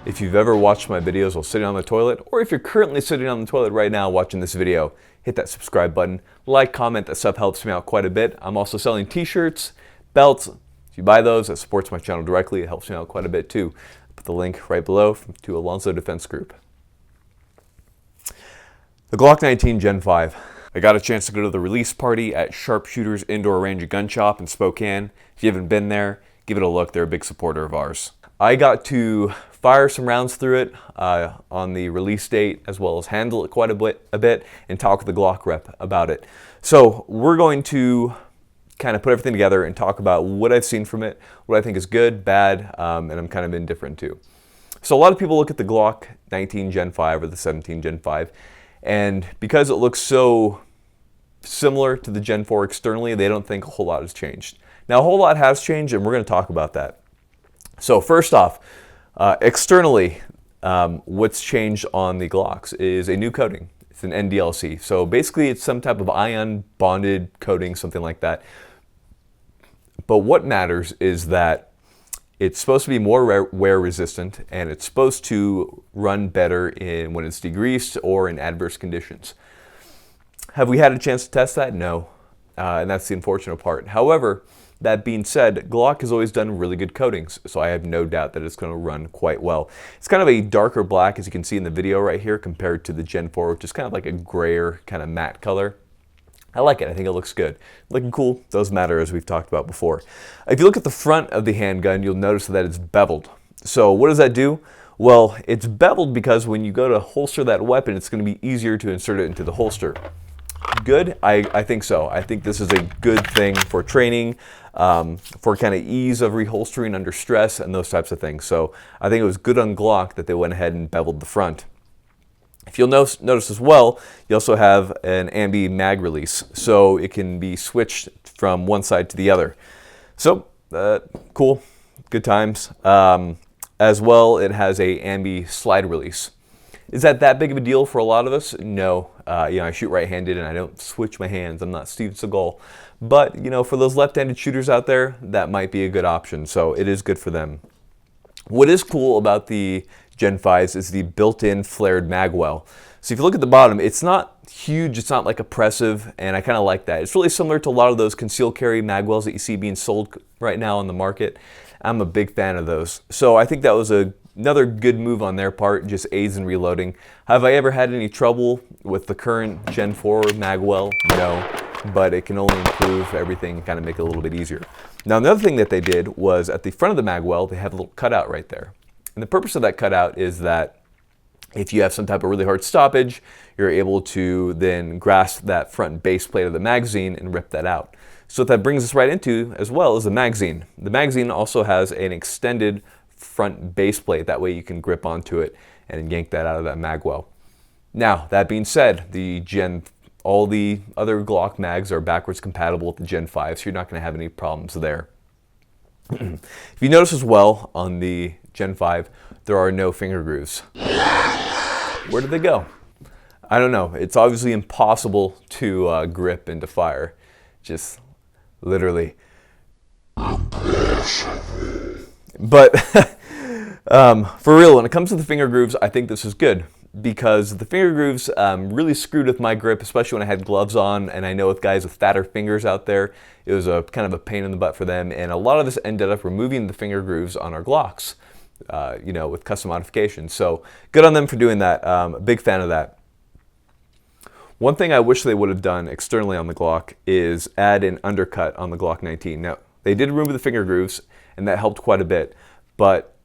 If you've ever watched my videos while sitting on the toilet, or if you're currently sitting on the toilet right now watching this video, hit that subscribe button, like, comment, that stuff helps me out quite a bit. I'm also selling t-shirts, belts. If you buy those, that supports my channel directly. It helps me out quite a bit too. Put the link right below to Alonso Defense Group. The Glock 19 Gen 5. I got a chance to go to the release party at Sharpshooters Indoor Range Gun Shop in Spokane. If you haven't been there, give it a look. They're a big supporter of ours. I got to fire some rounds through it on the release date, as well as handle it quite a bit and talk with the Glock rep about it. So we're going to kind of put everything together and talk about what I've seen from it, what I think is good, bad, and I'm kind of indifferent to. So a lot of people look at the Glock 19 Gen 5 or the 17 Gen 5, and because it looks so similar to the Gen 4 externally, they don't think a whole lot has changed. Now a whole lot has changed, and we're going to talk about that. So first off, externally, what's changed on the Glocks is a new coating. It's an NDLC. So basically it's some type of ion bonded coating, something like that. But what matters is that it's supposed to be more wear resistant, and it's supposed to run better when it's degreased or in adverse conditions. Have we had a chance to test that? No. And that's the unfortunate part. However, that being said, Glock has always done really good coatings, so I have no doubt that it's going to run quite well. It's kind of a darker black, as you can see in the video right here, compared to the Gen 4, which is kind of like a grayer, kind of matte color. I like it. I think it looks good. Looking cool does matter, as we've talked about before. If you look at the front of the handgun, you'll notice that it's beveled. So what does that do? Well, it's beveled because when you go to holster that weapon, it's going to be easier to insert it into the holster. Good? I think so. I think this is a good thing for training, for kind of ease of reholstering under stress and those types of things. So I think it was good on Glock that they went ahead and beveled the front. If you'll notice as well, you also have an Ambi mag release, so it can be switched from one side to the other. So cool, good times. As well, it has a Ambi slide release. Is that big of a deal for a lot of us? No. I shoot right-handed and I don't switch my hands. I'm not Steven Seagal. But, for those left-handed shooters out there, that might be a good option. So it is good for them. What is cool about the Gen 5s is the built-in flared mag well. So if you look at the bottom, it's not huge, it's not like oppressive, and I kind of like that. It's really similar to a lot of those concealed carry mag wells that you see being sold right now on the market. I'm a big fan of those. So I think that was another good move on their part, just aids in reloading. Have I ever had any trouble with the current Gen 4 mag well? No, but it can only improve everything and kind of make it a little bit easier. Now another thing that they did was at the front of the mag well, they have a little cutout right there. And the purpose of that cutout is that if you have some type of really hard stoppage, you're able to then grasp that front base plate of the magazine and rip that out. So what that brings us right into as well is the magazine. The magazine also has an extended front base plate. That way you can grip onto it and yank that out of that mag well. Now, that being said, all the other Glock mags are backwards compatible with the Gen 5, so you're not going to have any problems there. If you notice as well, on the Gen 5, there are no finger grooves. Where did they go? I don't know. It's obviously impossible to grip and to fire. Just literally. But for real, when it comes to the finger grooves, I think this is good, because the finger grooves really screwed with my grip, especially when I had gloves on, and I know with guys with fatter fingers out there, it was a kind of a pain in the butt for them, and a lot of us ended up removing the finger grooves on our Glocks, with custom modifications. So good on them for doing that. A big fan of that. One thing I wish they would have done externally on the Glock is add an undercut on the Glock 19. Now, they did remove the finger grooves, and that helped quite a bit, but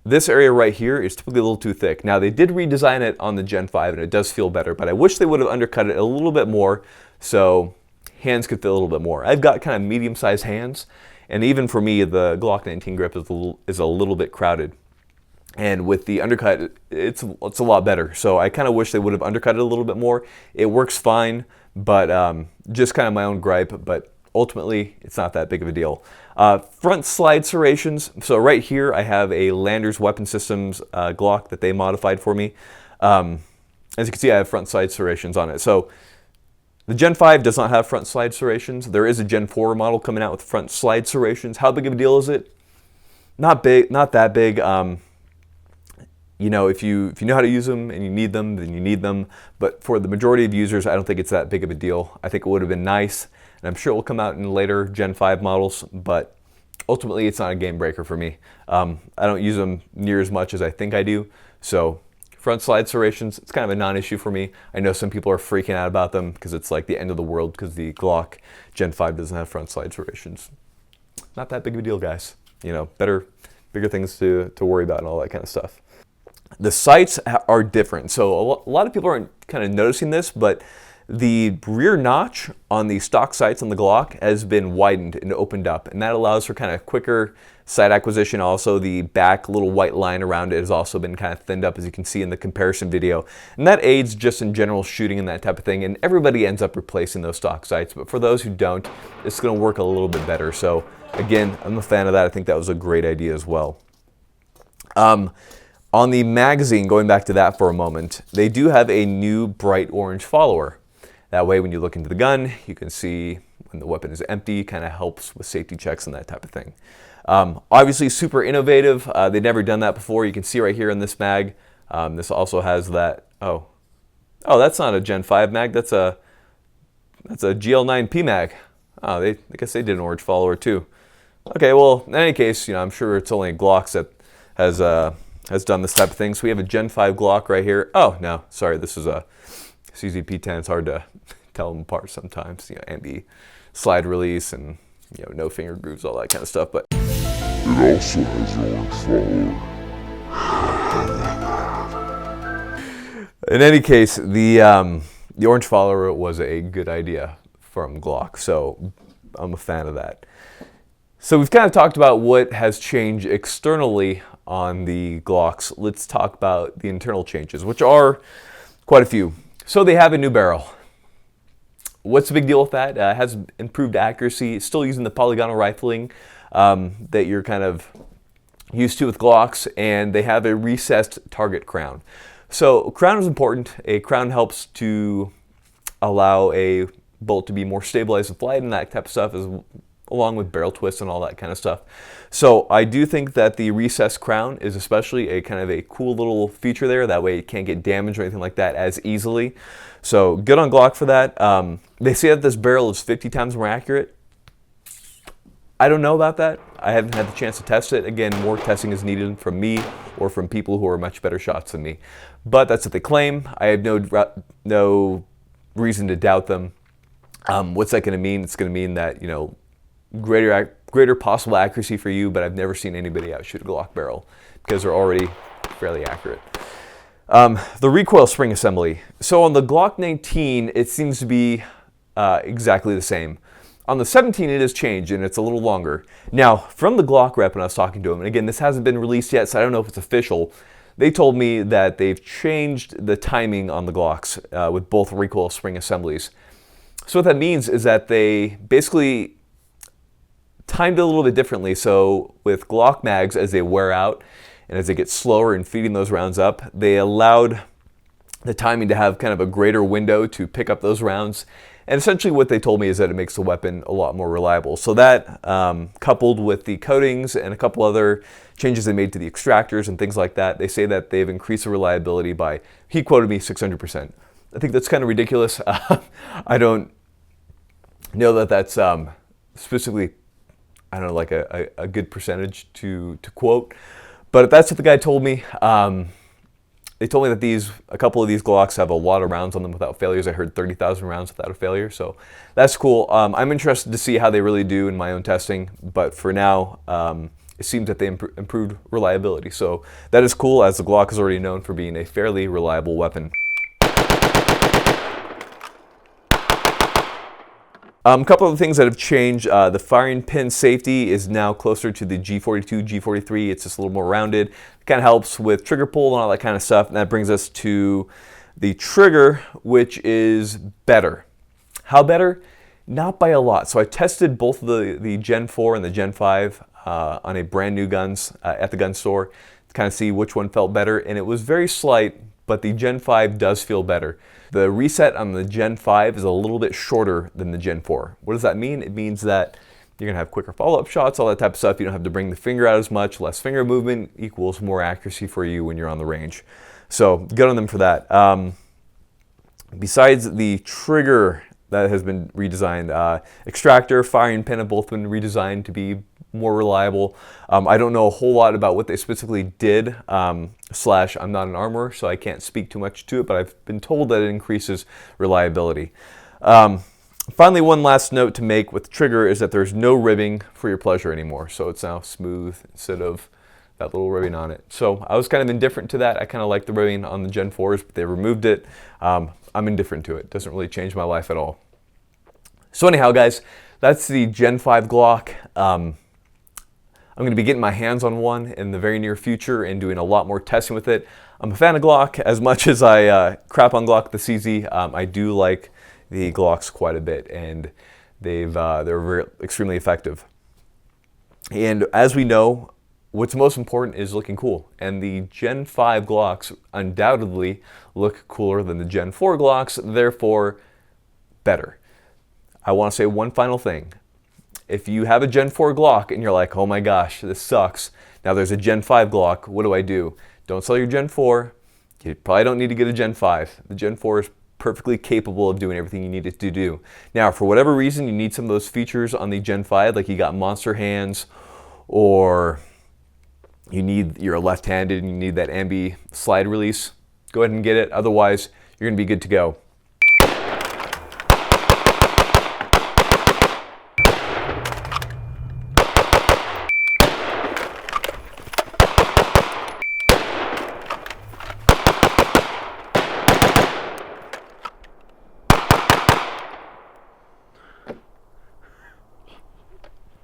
this area right here is typically a little too thick. Now, they did redesign it on the Gen 5, and it does feel better, but I wish they would have undercut it a little bit more so hands could fit a little bit more. I've got kind of medium-sized hands, and even for me, the Glock 19 grip is a little bit crowded. And with the undercut, it's a lot better. So I kind of wish they would have undercut it a little bit more. It works fine, but just kind of my own gripe, but ultimately, it's not that big of a deal. Front slide serrations. So right here, I have a Landers Weapon Systems Glock that they modified for me. As you can see, I have front slide serrations on it. So the Gen 5 does not have front slide serrations. There is a Gen 4 model coming out with front slide serrations. How big of a deal is it? Not big, not that big. you know, if you know how to use them and you need them, then you need them. But for the majority of users, I don't think it's that big of a deal. I think it would have been nice, and I'm sure it will come out in later Gen 5 models, but ultimately it's not a game breaker for me. I don't use them near as much as I think I do. So front slide serrations, it's kind of a non-issue for me. I know some people are freaking out about them because it's like the end of the world because the Glock Gen 5 doesn't have front slide serrations. Not that big of a deal, guys. You know, bigger things to worry about and all that kind of stuff. The sights are different. So a lot of people aren't kind of noticing this, but the rear notch on the stock sights on the Glock has been widened and opened up, and that allows for kind of quicker sight acquisition. Also, the back little white line around it has also been kind of thinned up, as you can see in the comparison video, and that aids just in general shooting and that type of thing, and everybody ends up replacing those stock sights, but for those who don't, it's going to work a little bit better. So again, I'm a fan of that. I think that was a great idea as well. On the magazine, going back to that for a moment, they do have a new bright orange follower. That way, when you look into the gun, you can see when the weapon is empty, kind of helps with safety checks and that type of thing. Obviously, super innovative. They've never done that before. You can see right here in this mag. This also has that. Oh, that's not a Gen 5 mag. That's a GL9P mag. Oh, I guess they did an orange follower too. Okay, well, in any case, you know, I'm sure it's only Glocks that has done this type of thing. So we have a Gen 5 Glock right here. Oh no, sorry, this is a CZP-10. It's hard to tell them apart sometimes. You know, Ambi slide release and, you know, no finger grooves, all that kind of stuff. But it also has an orange follower. In any case, the orange follower was a good idea from Glock, so I'm a fan of that. So we've kind of talked about what has changed externally on the Glocks. Let's talk about the internal changes, which are quite a few. So they have a new barrel. What's the big deal with that? It has improved accuracy, still using the polygonal rifling that you're kind of used to with Glocks, and they have a recessed target crown. So crown is important. A crown helps to allow a bolt to be more stabilized in flight and that type of stuff, along with barrel twists and all that kind of stuff. So I do think that the recessed crown is especially a kind of a cool little feature there. That way it can't get damaged or anything like that as easily. So good on Glock for that. They say that this barrel is 50 times more accurate. I don't know about that. I haven't had the chance to test it. Again, more testing is needed from me or from people who are much better shots than me. But that's what they claim. I have no reason to doubt them. What's that going to mean? It's going to mean that, you know, greater possible accuracy for you, but I've never seen anybody outshoot a Glock barrel because they're already fairly accurate. The recoil spring assembly. So on the Glock 19, it seems to be exactly the same. On the 17, it has changed and it's a little longer. Now, from the Glock rep when I was talking to him, and again, this hasn't been released yet, so I don't know if it's official, they told me that they've changed the timing on the Glocks with both recoil spring assemblies. So what that means is that they basically timed it a little bit differently. So with Glock mags, as they wear out and as they get slower in feeding those rounds up, they allowed the timing to have kind of a greater window to pick up those rounds. And essentially what they told me is that it makes the weapon a lot more reliable. So that, coupled with the coatings and a couple other changes they made to the extractors and things like that, they say that they've increased the reliability by, he quoted me, 600%. I think that's kind of ridiculous. I don't know that that's specifically, I don't know, like a good percentage to quote. But that's what the guy told me. They told me that a couple of these Glocks have a lot of rounds on them without failures. I heard 30,000 rounds without a failure, so that's cool. I'm interested to see how they really do in my own testing, but for now, it seems that they improved reliability. So that is cool, as the Glock is already known for being a fairly reliable weapon. A couple of things that have changed. The firing pin safety is now closer to the G42, G43. It's just a little more rounded. It kind of helps with trigger pull and all that kind of stuff. And that brings us to the trigger, which is better. How better? Not by a lot. So I tested both the Gen 4 and the Gen 5 on a brand new guns at the gun store to kind of see which one felt better. And it was very slight, but the Gen 5 does feel better. The reset on the Gen 5 is a little bit shorter than the Gen 4. What does that mean? It means that You're gonna have quicker follow-up shots, all that type of stuff. You don't have to bring the finger out as much. Less finger movement equals more accuracy for you when you're on the range. So good on them for that. Besides the trigger that has been redesigned, extractor, firing pin have both been redesigned to be more reliable. I don't know a whole lot about what they specifically did, slash I'm not an armorer, so I can't speak too much to it, but I've been told that it increases reliability. Finally, one last note to make with the trigger is that there's no ribbing for your pleasure anymore. So it's now smooth instead of that little ribbing on it. So I was kind of indifferent to that. I kind of like the ribbing on the Gen 4s, but they removed it. I'm indifferent to it. It doesn't really change my life at all. So anyhow, guys, that's the Gen 5 Glock. I'm going to be getting my hands on one in the very near future and doing a lot more testing with it. I'm a fan of Glock. As much as I crap on Glock the CZ, I do like the Glocks quite a bit, and they're extremely effective. And as we know, what's most important is looking cool, and the Gen 5 Glocks undoubtedly look cooler than the Gen 4 Glocks, therefore better. I want to say one final thing. If you have a Gen 4 Glock and you're like, oh my gosh, this sucks, now there's a Gen 5 Glock, what do? Don't sell your Gen 4. You probably don't need to get a Gen 5. The Gen 4 is perfectly capable of doing everything you need it to do. Now, for whatever reason, you need some of those features on the Gen 5, like you got monster hands, or you're left-handed and you need that Ambi slide release, go ahead and get it. Otherwise, you're gonna be good to go.